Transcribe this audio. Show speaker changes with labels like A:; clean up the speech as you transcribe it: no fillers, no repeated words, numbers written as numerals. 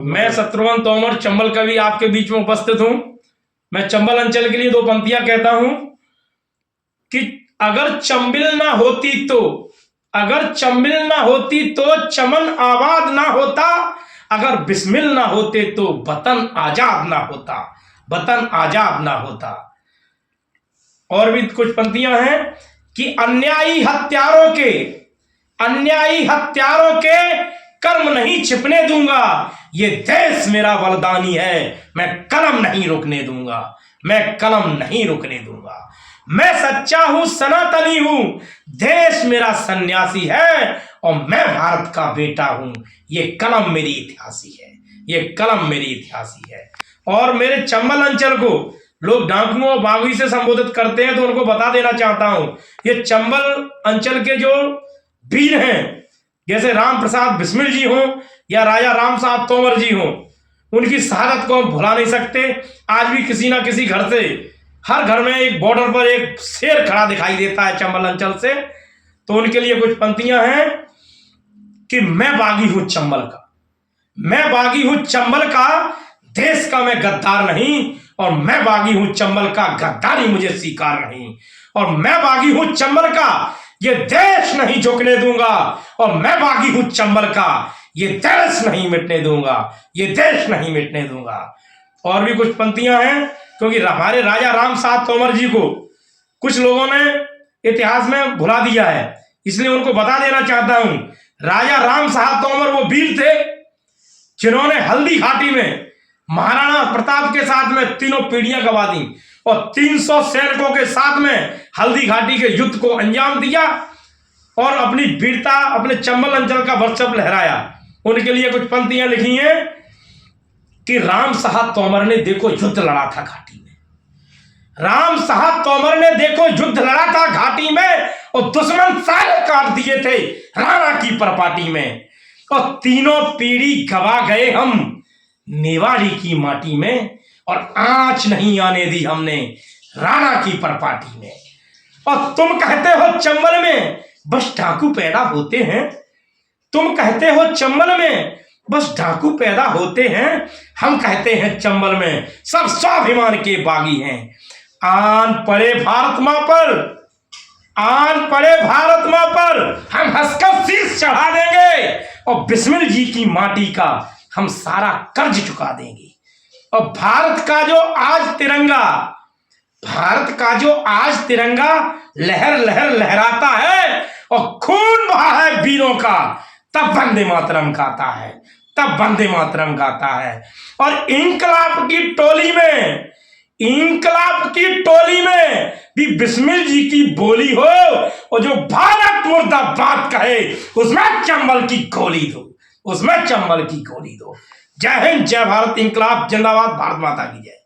A: मैं शत्रुघ्न तोमर चंबल कवि आपके बीच में उपस्थित हूं। मैं चंबल अंचल के लिए दो पंक्तियां कहता हूं कि अगर चंबिल ना होती तो, अगर चंबिल ना होती तो चमन आबाद ना होता, अगर बिस्मिल ना होते तो वतन आजाद ना होता, वतन आजाद ना होता। और भी कुछ पंक्तियां हैं कि अन्यायी हत्यारों के कर्म नहीं छिपने दूंगा, ये देश मेरा बलिदानी है, मैं कलम नहीं रुकने दूंगा, मैं कलम नहीं रुकने दूंगा। मैं सच्चा हूं, सनातनी हूं, देश मेरा सन्यासी है और मैं भारत का बेटा हूं, ये कलम मेरी इतिहासी है, ये कलम मेरी इतिहासी है। और मेरे चंबल अंचल को लोग डाकुओं और बागी से संबोधित करते हैं तो उनको बता देना चाहता हूं, ये चंबल अंचल के जो वीर हैं, जैसे राम प्रसाद बिस्मिल जी हों या राजा राम साहब तोमर जी हों, उनकी शहादत को हम भुला नहीं सकते। आज भी किसी ना किसी घर से, हर घर में एक बॉर्डर पर एक शेर खड़ा दिखाई देता है चंबल अंचल से। तो उनके लिए कुछ पंक्तियां हैं कि मैं बागी हूं चंबल का, मैं बागी हूं चंबल का, देश का मैं गद्दार नहीं, और मैं बागी हूं चंबल का, गद्दारी मुझे स्वीकार नहीं, और मैं बागी हूं चंबल का, ये देश नहीं झुकने दूंगा, और मैं बागी हूं चंबल का, ये देश नहीं मिटने दूंगा, ये देश नहीं मिटने दूंगा। और भी कुछ पंक्तियां हैं क्योंकि हमारे राजा राम साहब तोमर जी को कुछ लोगों ने इतिहास में भुला दिया है, इसलिए उनको बता देना चाहता हूं। राजा राम साहब तोमर वो वीर थे जिन्होंने हल्दी घाटी में महाराणा प्रताप के साथ में तीनों पीढ़ियां गवा दी और 300 सैनिकों के साथ में हल्दी घाटी के युद्ध को अंजाम दिया और अपनी वीरता, अपने चंबल अंचल का वर्चस्व लहराया। उनके लिए कुछ पंक्तियां लिखी हैं कि राम साहब तोमर ने देखो युद्ध लड़ा था घाटी में, राम साहब तोमर ने देखो युद्ध लड़ा था घाटी में, और दुश्मन सारे काट दिए थे राणा की परपाटी में, और तीनों पीढ़ी गवा गए हम मेवाड़ी की माटी में, और आंच नहीं आने दी हमने राणा की परपाटी में। और तुम कहते हो चंबल में बस डाकू पैदा होते हैं, तुम कहते हो चंबल में बस डाकू पैदा होते हैं, हम कहते हैं चंबल में सब स्वाभिमान के बागी हैं। आन पड़े भारत मां पर, आन पड़े भारत मां पर हम हंसकर शीश चढ़ा देंगे, और बिस्मिल जी की माटी का हम सारा कर्ज चुका देंगे। और भारत का जो आज तिरंगा, भारत का जो आज तिरंगा लहर लहर लहराता है और खून बहा है वीरों का, तब वंदे मातरम गाता है, तब वंदे मातरम गाता है। और इंकलाब की टोली में, इंकलाब की टोली में भी बिस्मिल जी की बोली हो, और जो भारत मुर्दाबाद कहे उसमें चंबल की गोली दो, उसमें चंबल की गोली दो। जय हिंद, जय भारत, इंकलाब जिंदाबाद, भारत माता की जय।